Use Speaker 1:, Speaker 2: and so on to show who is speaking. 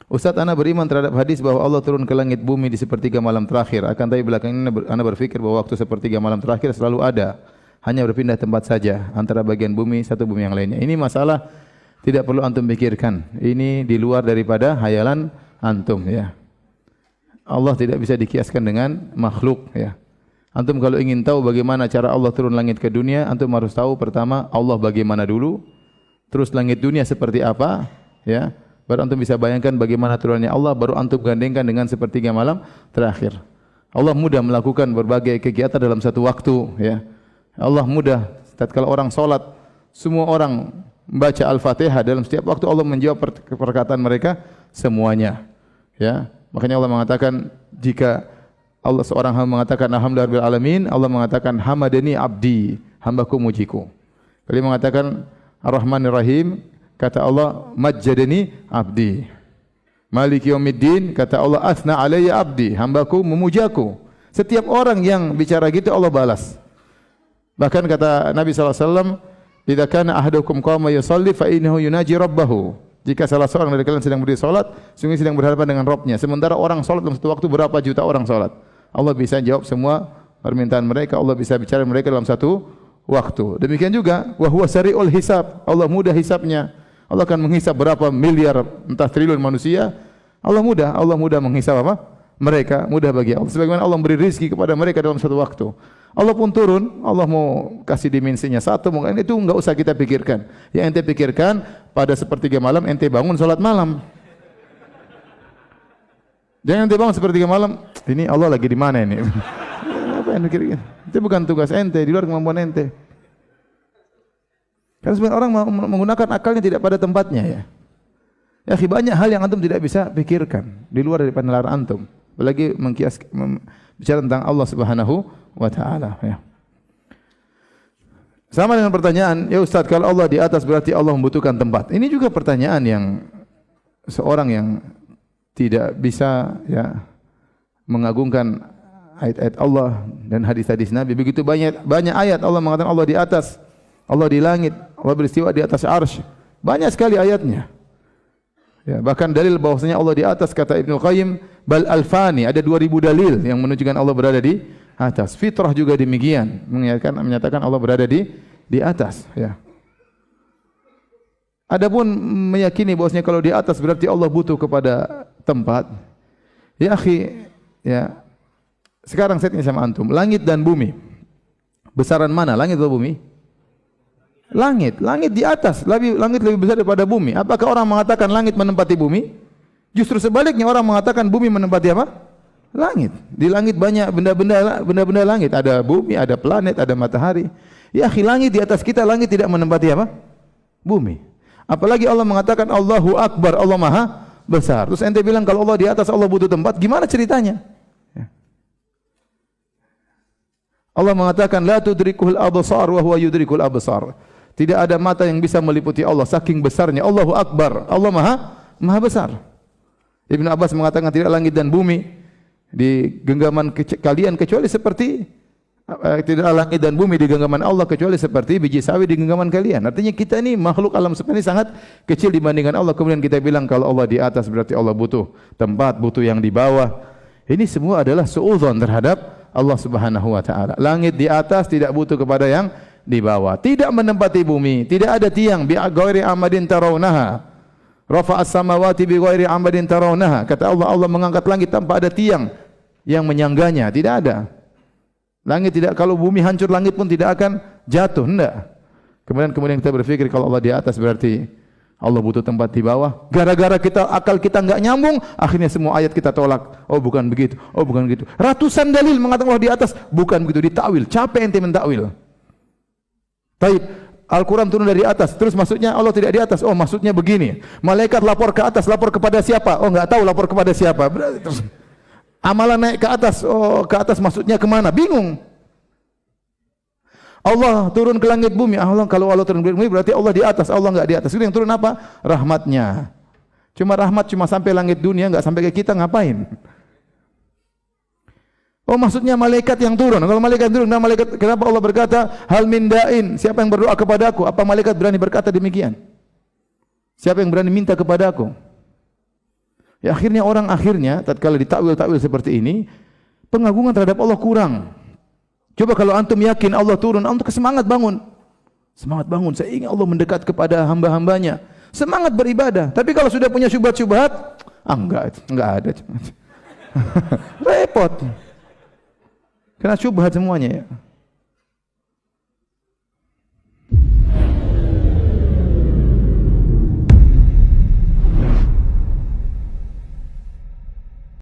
Speaker 1: Ustaz, ana beriman terhadap hadis bahwa Allah turun ke langit bumi di sepertiga malam terakhir. Akan tapi belakangan ini ana berpikir bahwa waktu sepertiga malam terakhir selalu ada. Hanya berpindah tempat saja antara bagian bumi satu bumi yang lainnya. Ini masalah tidak perlu antum pikirkan. Ini di luar daripada hayalan antum ya. Allah tidak bisa dikiaskan dengan makhluk ya. Antum kalau ingin tahu bagaimana cara Allah turun langit ke dunia, antum harus tahu pertama Allah bagaimana dulu, terus langit dunia seperti apa ya. Baru antum bisa bayangkan bagaimana turunnya Allah, baru antum gandengkan dengan sepertiga malam terakhir. Allah mudah melakukan berbagai kegiatan dalam satu waktu ya. Allah mudah tatkala orang salat, semua orang membaca Al-Fatihah dalam setiap waktu Allah menjawab perkataan mereka semuanya. Ya. Makanya Allah mengatakan jika Allah seorang hamba mengatakan alhamdulillahirabbil alamin, Allah mengatakan hamadani abdi, hambaku mujiku. Kalau mengatakan Ar-Rahmanir Rahim, kata Allah majjadani abdi. Maliki yaumiddin, kata Allah athna alayya abdi, hambaku memujaku. Setiap orang yang bicara gitu Allah balas. Bahkan kata Nabi SAW, idza kana ahadukum qama yusalli fa innahu yunaji rabbahu. Jika salah seorang dari kalian sedang berdiri salat, sungguh sedang berhadapan dengan Rabbnya. Sementara orang salat dalam satu waktu berapa juta orang salat. Allah bisa jawab semua permintaan mereka, Allah bisa bicara mereka dalam satu waktu. Demikian juga wa huwa sari'ul hisab. Allah mudah hisabnya. Allah akan menghisab berapa miliar entah triliun manusia. Allah mudah menghisab apa? Mereka, mudah bagi Allah. Sebagaimana Allah beri rezeki kepada mereka dalam satu waktu. Allah pun turun, Allah mau kasih dimensinya satu, mungkin itu enggak usah kita pikirkan. Yang ente pikirkan pada sepertiga malam ente bangun salat malam. Jangan ente bangun sepertiga malam, ini Allah lagi di mana ini? Apa yang pikirkan? Itu bukan tugas ente, di luar kemampuan ente. Karena sebenarnya orang menggunakan akalnya tidak pada tempatnya ya. Ya, banyak hal yang antum tidak bisa pikirkan di luar daripada nalar antum. Apalagi bicara tentang Allah Subhanahu wa taala ya. Sama dengan pertanyaan, ya Ustaz, kalau Allah di atas berarti Allah membutuhkan tempat. Ini juga pertanyaan yang seorang yang tidak bisa ya mengagungkan ayat-ayat Allah dan hadis-hadis Nabi. Begitu banyak ayat Allah mengatakan Allah di atas, Allah di langit, Allah beristiwa di atas arsy. Banyak sekali ayatnya. Ya, bahkan dalil bahwasanya Allah di atas, kata Ibnu Qayyim, bal alfani, ada 2000 dalil yang menunjukkan Allah berada di atas. Fitrah juga demikian, menyatakan Allah berada di atas, ya. Adapun meyakini bahwasanya kalau di atas berarti Allah butuh kepada tempat. Ya akhi, ya. Sekarang saya tanya sama antum, langit dan bumi. Besaran mana, langit atau bumi? Langit di atas, langit lebih besar daripada bumi. Apakah orang mengatakan langit menempati bumi? Justru sebaliknya, orang mengatakan bumi menempati apa? Langit. Di langit banyak benda-benda langit, ada bumi, ada planet, ada matahari. Ya akhi, langit di atas kita, langit tidak menempati apa? Bumi. Apalagi Allah mengatakan Allahu Akbar, Allah Maha besar. Terus ente bilang kalau Allah di atas Allah butuh tempat, gimana ceritanya? Ya. Allah mengatakan la tudrikuhul absar wa huwa yudrikul absar. Tidak ada mata yang bisa meliputi Allah saking besarnya. Allahu Akbar, Allah Maha besar. Ibnu Abbas mengatakan tidak langit dan bumi di genggaman kalian kecuali seperti tidak langit dan bumi di genggaman Allah kecuali seperti biji sawi di genggaman kalian. Artinya kita ini makhluk alam semesta ini sangat kecil dibandingkan Allah. Kemudian kita bilang kalau Allah di atas berarti Allah butuh tempat, butuh yang di bawah. Ini semua adalah suudzon terhadap Allah Subhanahu wa taala. Langit di atas tidak butuh kepada yang di bawah. Tidak menempati bumi, tidak ada tiang bi ghairi amadin tarawnaha. Rafa'as samawati bi ghairi amadin tarawnaha. Kata Allah, Allah mengangkat langit tanpa ada tiang yang menyangganya, tidak ada. Langit tidak, kalau bumi hancur langit pun tidak akan jatuh, enggak. Kemudian kita berpikir kalau Allah di atas berarti Allah butuh tempat di bawah. Gara-gara akal kita enggak nyambung, akhirnya semua ayat kita tolak. Oh bukan begitu, oh bukan begitu. Ratusan dalil mengatakan Allah di atas, bukan begitu, ditakwil. Capek ente mentakwil. Taib, Al-Quran turun dari atas, terus maksudnya Allah tidak di atas. Oh maksudnya begini. Malaikat lapor ke atas, lapor kepada siapa? Oh enggak tahu lapor kepada siapa. Terus amalan naik ke atas, oh ke atas maksudnya kemana? Bingung. Allah turun ke langit bumi. Allah, kalau Allah turun ke bumi berarti Allah di atas. Allah enggak di atas. Itu yang turun apa? Rahmatnya. Rahmat cuma sampai langit dunia, enggak sampai ke kita, ngapain? Oh maksudnya malaikat yang turun. Kalau malaikat turun, kenapa Allah berkata hal min da'in? Siapa yang berdoa kepadaku? Apa malaikat berani berkata demikian? Siapa yang berani minta kepadaku? Ya akhirnya orang tatkala ditakwil-takwil seperti ini, pengagungan terhadap Allah kurang. Coba kalau antum yakin Allah turun, antum semangat bangun. Semangat bangun, saya ingin Allah mendekat kepada hamba-hambanya. Semangat beribadah. Tapi kalau sudah punya syubhat-syubhat, enggak ada. Repot. Karena syubhat semuanya ya.